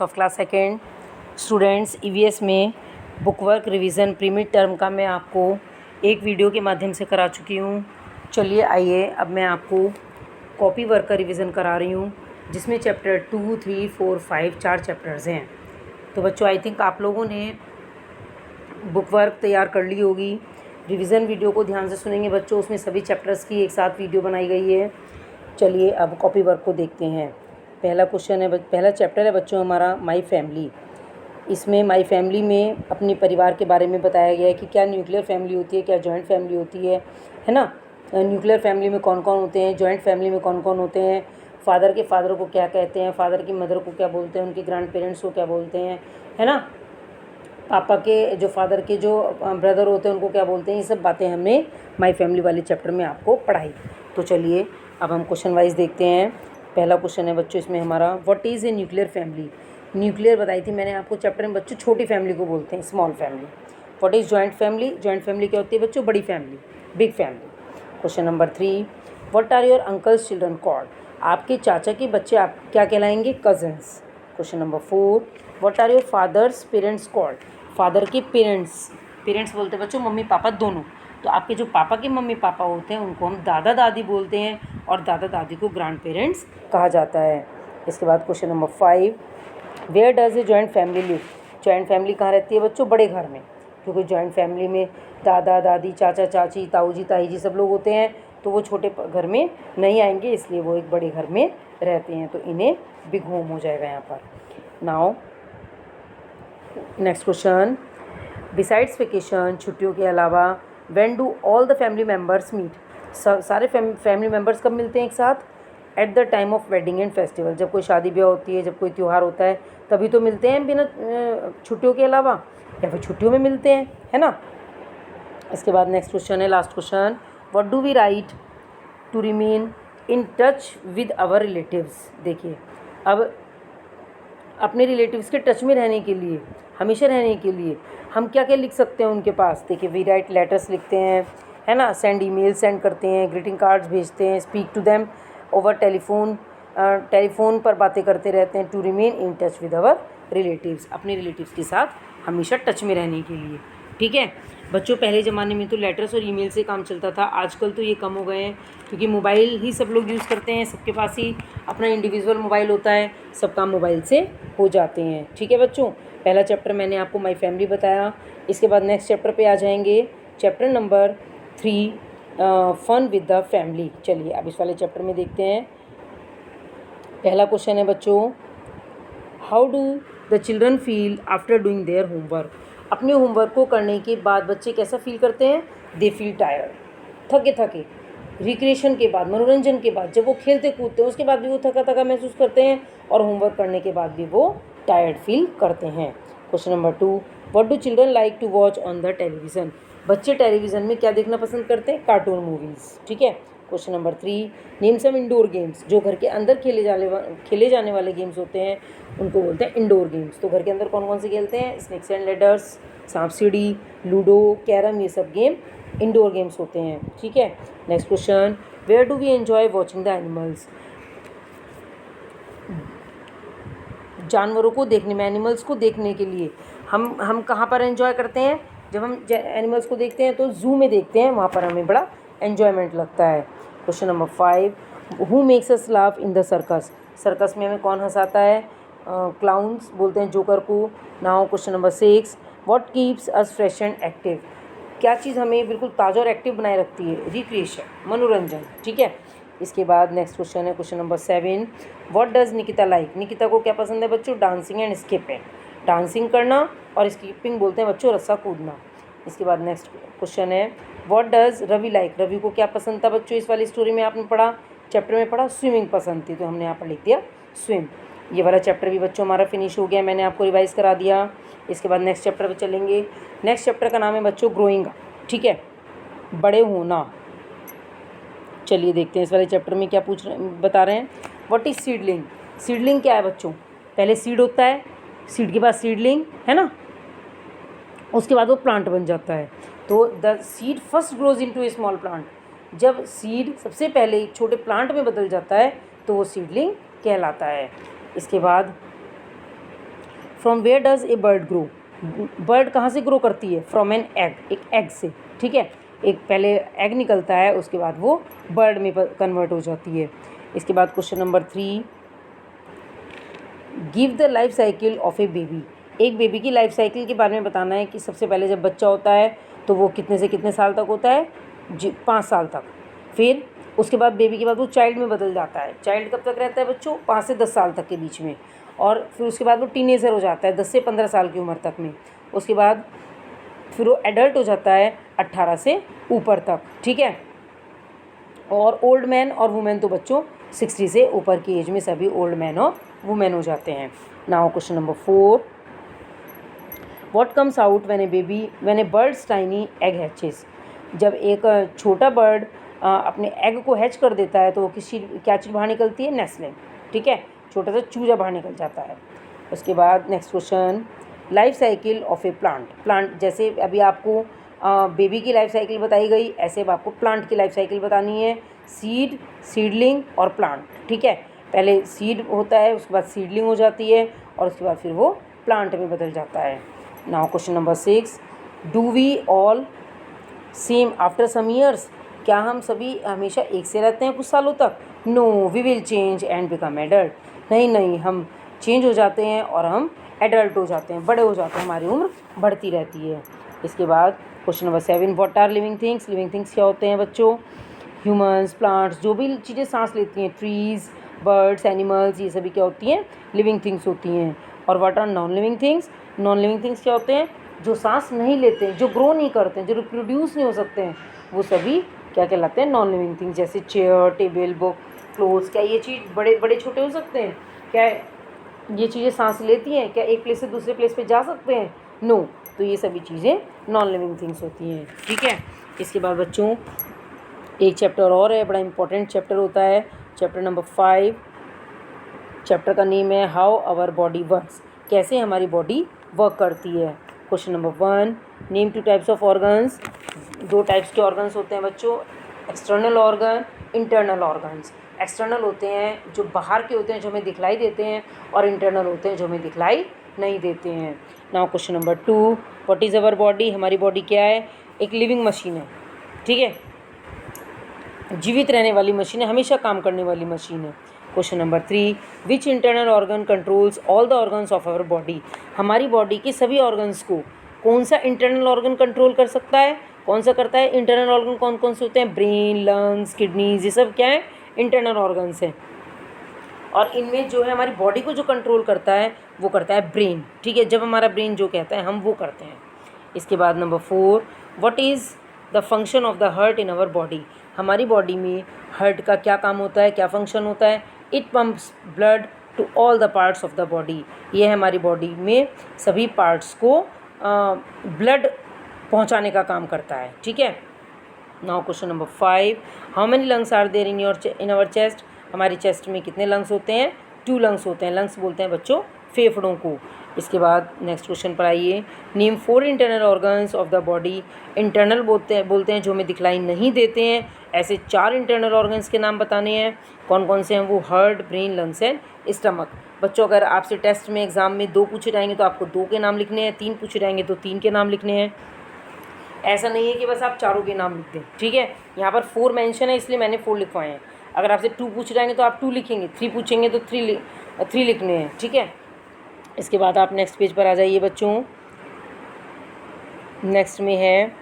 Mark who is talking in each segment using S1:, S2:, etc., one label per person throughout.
S1: तो of class second students EVS में book work revision pre mid term का मैं आपको एक वीडियो के माध्यम से करा चुकी हूँ। चलिए आइए अब मैं आपको कॉपी वर्क का रिवीजन करा रही हूँ, जिसमें चैप्टर 2, 3, 4, 5 4 चैप्टर्स हैं। तो बच्चों आई थिंक आप लोगों ने बुक वर्क तैयार कर ली होगी। रिवीजन वीडियो को ध्यान से सुनेंगे बच्चों, उसमें सभी चैप्टर्स की एक साथ वीडियो बनाई गई है। चलिए अब कॉपी वर्क को देखते हैं। पहला क्वेश्चन है, पहला चैप्टर है बच्चों हमारा माई फैमिली। इसमें माई फैमिली में अपने परिवार के बारे में बताया गया है कि क्या न्यूक्लियर फैमिली होती है, क्या जॉइंट फैमिली होती है ना। न्यूक्लियर फैमिली में कौन कौन होते हैं, जॉइंट फैमिली में कौन कौन होते हैं, फादर के फादर को क्या कहते हैं, फादर की मदर को क्या बोलते हैं, उनके ग्रैंड पेरेंट्स को क्या बोलते हैं, है ना। पापा के जो फादर के जो ब्रदर होते हैं उनको क्या बोलते हैं। ये सब बातें हमने माई फैमिली वाले चैप्टर में आपको पढ़ाई। तो चलिए अब हम क्वेश्चन वाइज देखते हैं। पहला क्वेश्चन है बच्चों इसमें हमारा, what is a nuclear family. Nuclear बताई थी मैंने आपको चैप्टर में बच्चों, छोटी फैमिली को बोलते हैं, small family. What is joint family. Joint family क्या होती है बच्चों, बड़ी family, big family. Question number 3, what are your uncles children called. आपके चाचा के बच्चे आप क्या कहलाएंगे, cousins. Question number 4, what are your fathers parents called. Father के पेरेंट्स बोलते हैं बच्चों मम्मी पापा दोनों। तो आपके जो पापा के मम्मी पापा होते हैं उनको हम दादा दादी बोलते हैं, और दादा दादी को ग्रैंड पेरेंट्स कहा जाता है। इसके बाद question number 5, where does a joint family live. Joint family कहाँ रहती है बच्चों, बड़े घर में, क्योंकि जॉइंट फैमिली में दादा दादी, चाचा चाची, ताऊ जी ताई जी सब लोग होते हैं, तो वो छोटे घर में नहीं आएंगे, इसलिए वो एक बड़े घर में रहते हैं, तो इन्हें बिग होम हो जाएगा यहाँ पर। Now next question, besides vacation, छुट्टियों के अलावा, when do all the family members meet. सारे फैमिली मेम्बर्स कब मिलते हैं एक साथ, at the time of wedding and festival. जब कोई शादी ब्याह होती है, जब कोई त्यौहार होता है, तभी तो मिलते हैं, बिना छुट्टियों के अलावा, या फिर छुट्टियों में मिलते हैं, है ना। इसके बाद नेक्स्ट क्वेश्चन है, last question, what do we write to remain in touch with our relatives. देखिए अब अपने रिलेटिव्स के टच में रहने के लिए, हमेशा रहने के लिए हम क्या क्या लिख सकते हैं उनके पास। देखिए वी राइट लेटर्स लिखते हैं, है ना, सेंड ईमेल सेंड करते हैं, ग्रीटिंग कार्ड्स भेजते हैं, speak to them over telephone, telephone पर बातें करते रहते हैं। To remain in touch with our relatives, अपने रिलेटिव्स के साथ हमेशा टच में रहने के लिए। ठीक है बच्चों, पहले ज़माने में तो लेटर्स और ईमेल से काम चलता था, आजकल तो ये कम हो गए हैं, क्योंकि मोबाइल ही सब लोग यूज़ करते हैं, सबके पास ही अपना इंडिविजुअल मोबाइल होता है, सब काम मोबाइल से हो जाते हैं। ठीक है बच्चों, पहला चैप्टर मैंने आपको माई फैमिली बताया। इसके बाद नेक्स्ट चैप्टर पे आ जाएंगे, chapter number 3, fun with the family. चलिए अब इस वाले चैप्टर में देखते हैं। पहला क्वेश्चन है बच्चों, how do the children feel after doing their homework. अपने होमवर्क को करने के बाद बच्चे कैसा फील करते हैं, दे फील टायर्ड, थके थके। रिक्रिएशन के बाद, मनोरंजन के बाद, जब वो खेलते कूदते हैं उसके बाद भी वो थका थका महसूस करते हैं, और होमवर्क करने के बाद भी वो टायर्ड फील करते हैं। Question number 2, what do children like to watch on the television. बच्चे टेलीविज़न में क्या देखना पसंद करते हैं, कार्टून मूवीज़। ठीक है। Question number 3, name some indoor games. जो घर के अंदर खेले जाने वाले गेम्स होते हैं उनको बोलते हैं इंडोर गेम्स। तो घर के अंदर कौन कौन से खेलते हैं, स्नेक्स एंड लेडर्स, सांप सीढ़ी, लूडो, कैरम, ये सब गेम इंडोर गेम्स होते हैं। ठीक है। Next question, where do we enjoy watching the animals. जानवरों को देखने में, एनिमल्स को देखने के लिए हम कहाँ पर एंजॉय करते हैं, जब हम एनिमल्स को देखते हैं तो जू में देखते हैं, वहाँ पर हमें बड़ा एन्जॉयमेंट लगता है। Question number 5, who makes us laugh in the circus. Circus में हमें कौन हंसाता है, क्लाउन्स बोलते हैं जोकर को। Now question number 6, what keeps us fresh and active. क्या चीज़ हमें बिल्कुल ताज़ा और एक्टिव बनाए रखती है, रिक्रिएशन, मनोरंजन। ठीक है। इसके बाद नेक्स्ट क्वेश्चन है, question number 7, what does Nikita like. Nikita को क्या पसंद है बच्चों, डांसिंग एंड स्किपिंग। डांसिंग करना और स्किपिंग बोलते हैं बच्चों रस्सा कूदना। इसके बाद नेक्स्ट क्वेश्चन है, what does Ravi like. Ravi को क्या पसंद था बच्चों, इस वाली स्टोरी में आपने पढ़ा, चैप्टर में पढ़ा, स्विमिंग पसंद थी, तो हमने यहाँ पर लिख दिया स्विम। ये वाला चैप्टर भी बच्चों हमारा फिनिश हो गया, मैंने आपको रिवाइज़ करा दिया। इसके बाद नेक्स्ट चैप्टर पर चलेंगे। नेक्स्ट चैप्टर का नाम है बच्चों ग्रोइंग अप। ठीक है, बड़े होना। चलिए देखते हैं इस वाले चैप्टर में क्या बता रहे हैं। What is seedling. सीडलिंग क्या है बच्चों, पहले सीड होता है, सीड के बाद सीडलिंग, है ना, उसके बाद वो प्लांट बन जाता है। तो the seed first grows into A small plant. जब सीड सबसे पहले एक छोटे प्लांट में बदल जाता है तो वो सीडलिंग कहलाता है। इसके बाद from where does a bird grow, bird कहाँ से ग्रो करती है? फ्रॉम एन एग, एक एग से, ठीक है। एक पहले एग निकलता है, उसके बाद वो बर्ड में कन्वर्ट हो जाती है। इसके बाद question number 3, give the life cycle of A baby. एक बेबी की लाइफ साइकिल के बारे में बताना है कि सबसे पहले जब बच्चा होता है तो वो कितने से कितने साल तक होता है? जी 5 साल तक। फिर उसके बाद बेबी के बाद वो चाइल्ड में बदल जाता है। चाइल्ड कब तक रहता है बच्चों? 5 से 10 साल तक के बीच में। और फिर उसके बाद वो टीनेजर हो जाता है 10 से 15 साल की उम्र तक में। उसके बाद फिर वो एडल्ट हो जाता है 18 से ऊपर तक, ठीक है। और ओल्ड मैन और वुमेन तो बच्चों 60 से ऊपर की एज में सभी ओल्ड मैन और वुमेन हो जाते हैं। Now question number 4, what comes out when A birds tiny egg hatches. जब एक छोटा बर्ड अपने एग को हैच कर देता है तो वो क्या चीज़ बाहर निकलती है? नेस्लिंग, ठीक है, छोटा सा चूजा बाहर निकल जाता है। उसके बाद next question, life cycle of A plant. जैसे अभी आपको बेबी की लाइफ साइकिल बताई गई, ऐसे अब आपको प्लांट की लाइफ साइकिल बतानी है। सीड, सीडलिंग और प्लांट, ठीक है। पहले सीड होता है, उसके बाद सीडलिंग हो जाती है और उसके बाद फिर वो प्लांट में बदल जाता है। Now question number 6, do we all same after some years. क्या हम सभी हमेशा एक से रहते हैं कुछ सालों तक? No, we will change and become adult. नहीं, हम चेंज हो जाते हैं और हम एडल्ट हो जाते हैं, बड़े हो जाते हैं, हमारी उम्र बढ़ती रहती है। इसके बाद question number 7, what are living things. Living things क्या होते हैं बच्चों? ह्यूमन्स, प्लांट्स, जो भी चीज़ें सांस लेती हैं, ट्रीज़, बर्ड्स, एनिमल्स, ये सभी क्या होती हैं? लिविंग थिंग्स होती हैं। और what are non living things. Non living things क्या होते हैं? जो सांस नहीं लेते हैं, जो ग्रो नहीं करते हैं, जो रिप्रोड्यूस नहीं हो सकते हैं, वो सभी क्या कहलाते हैं? Non living things. जैसे चेयर, टेबल, बुक, क्लोथ्स। क्या ये चीज़ बड़े बड़े छोटे हो सकते हैं? क्या ये चीज़ें सांस लेती हैं? क्या एक प्लेस से दूसरे प्लेस पे जा सकते हैं? नो। तो ये सभी चीज़ें नॉन लिविंग थिंग्स होती हैं, ठीक है। इसके बाद बच्चों एक चैप्टर और है, बड़ा इंपॉर्टेंट चैप्टर होता है, चैप्टर नंबर 5। चैप्टर का नेम है हाउ आवर बॉडी वर्क्स। कैसे हमारी बॉडी वर्क करती है। Question number 1, name 2 types of organs. 2 types के ऑर्गन्स होते हैं बच्चों, external organ, internal organs. External होते हैं जो बाहर के होते हैं, जो हमें दिखलाई देते हैं, और इंटरनल होते हैं जो हमें दिखलाई नहीं देते हैं। Now question number 2, what is our body. हमारी बॉडी क्या है? एक लिविंग मशीन है, ठीक है, जीवित रहने वाली मशीन है, हमेशा काम करने वाली मशीन है। Question number 3, which internal organ controls all the organs of our body. हमारी बॉडी के सभी ऑर्गन्स को कौन सा इंटरनल ऑर्गन कंट्रोल कर सकता है? कौन सा करता है? इंटरनल ऑर्गन कौन कौन से होते हैं? ब्रेन, लंग्स, किडनीज, ये सब क्या है? इंटरनल ऑर्गन्स हैं। और इनमें जो है हमारी बॉडी को जो कंट्रोल करता है वो करता है ब्रेन, ठीक है। जब हमारा ब्रेन जो कहता है हम वो करते हैं। इसके बाद number 4, what is the function of the heart in our body. हमारी बॉडी में हार्ट का क्या काम होता है, क्या फंक्शन होता है? It pumps blood to all the parts of the body. ये है हमारी बॉडी में सभी पार्ट्स को ब्लड पहुंचाने का काम करता है, ठीक है। Now question number 5, how many lungs are there in our chest. हमारी चेस्ट में कितने लंग्स होते हैं? 2 लंग्स होते हैं। लंग्स बोलते हैं बच्चों फेफड़ों को। इसके बाद नेक्स्ट क्वेश्चन पर आइए, name 4 internal organs of the body. Internal बोलते हैं जो हमें दिखलाई नहीं देते हैं। ऐसे 4 इंटरनल ऑर्गन्स के नाम बताने हैं। कौन कौन से हैं वो? Heart, brain, lungs and stomach. बच्चों अगर आपसे टेस्ट में एग्जाम में 2 पूछे जाएंगे तो आपको 2 के नाम लिखने हैं, 3 पूछे जाएंगे तो 3 के नाम लिखने हैं। ऐसा नहीं है कि बस आप चारों के नाम लिख दें, ठीक है। यहाँ पर 4 मेंशन है इसलिए मैंने 4 लिखवाए हैं। अगर आपसे 2 पूछ जाएंगे तो आप 2 लिखेंगे, 3 पूछेंगे तो 3 लिखने हैं, ठीक है। इसके बाद आप नेक्स्ट पेज पर आ जाइए बच्चों। नेक्स्ट में है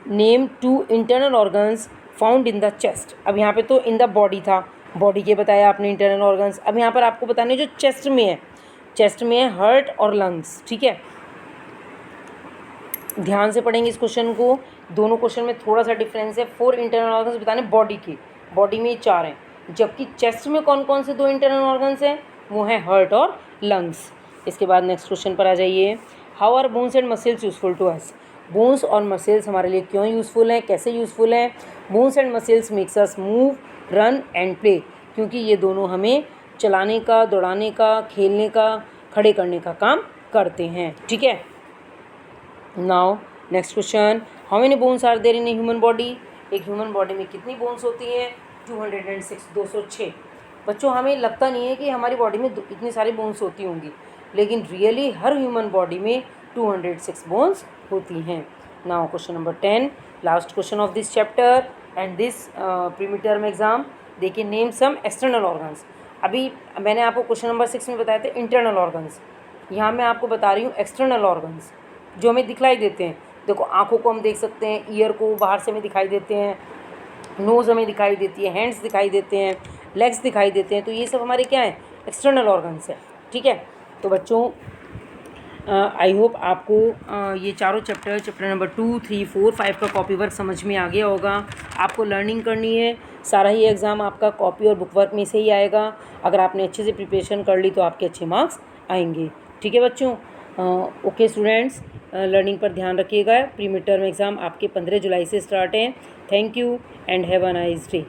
S1: name 2 internal organs found in the chest. अब यहाँ पे तो इन द बॉडी था, बॉडी के बताया आपने इंटरनल ऑर्गन्स। अब यहाँ पर आपको बताने जो चेस्ट में है, चेस्ट में है हार्ट और लंग्स, ठीक है। ध्यान से पढ़ेंगे इस क्वेश्चन को, दोनों क्वेश्चन में थोड़ा सा डिफरेंस है। 4 इंटरनल ऑर्गन्स बताने बॉडी के, बॉडी में 4 हैं, जबकि चेस्ट में कौन कौन से 2 इंटरनल ऑर्गन्स हैं? वो हैं हार्ट और लंग्स। इसके बाद नेक्स्ट क्वेश्चन पर आ जाइए, how are bones and muscles useful to us. Bones और मसल्स हमारे लिए क्यों यूज़फुल हैं, कैसे यूज़फुल हैं? Bones and muscles makes us move, run and play, क्योंकि ये दोनों हमें चलाने का, दौड़ाने का, खेलने का, खड़े करने का काम करते हैं, ठीक है। Now next question, how many bones are there in a human body. एक ह्यूमन बॉडी में कितनी बोन्स होती हैं? 206, 206। बच्चों हमें लगता नहीं है कि हमारी बॉडी में इतनी सारी बोन्स होती होंगी, लेकिन रियली हर ह्यूमन बॉडी में 206 बोन्स होती हैं। Now question number 10, last question of this chapter and this pre term exam. देखिए, नेम सम एक्सटर्नल ऑर्गन्स। अभी मैंने आपको क्वेश्चन नंबर 6 में बताए थे इंटरनल ऑर्गन्स, यहाँ मैं आपको बता रही हूँ एक्सटर्नल ऑर्गन्स जो हमें दिखलाई देते हैं। देखो, आँखों को हम देख सकते हैं, ईयर को बाहर से हमें दिखाई देते हैं, नोज़ हमें दिखाई देती है, हैंड्स दिखाई देते हैं, लेग्स दिखाई देते हैं। तो ये सब हमारे क्या है, एक्सटर्नल ऑर्गन्स है। ठीक है, तो बच्चों आई होप आपको ये चारों चैप्टर नंबर 2, 3, 4, 5 का कॉपी वर्क समझ में आ गया होगा। आपको लर्निंग करनी है, सारा ही एग्ज़ाम आपका कॉपी और बुक वर्क में से ही आएगा। अगर आपने अच्छे से प्रिपरेशन कर ली तो आपके अच्छे मार्क्स आएंगे। ठीक है बच्चों, ओके स्टूडेंट्स, लर्निंग पर ध्यान रखिएगा। प्री मिड टर्म एग्ज़ाम आपके 15 जुलाई से स्टार्ट हैं। Thank you and have a nice day.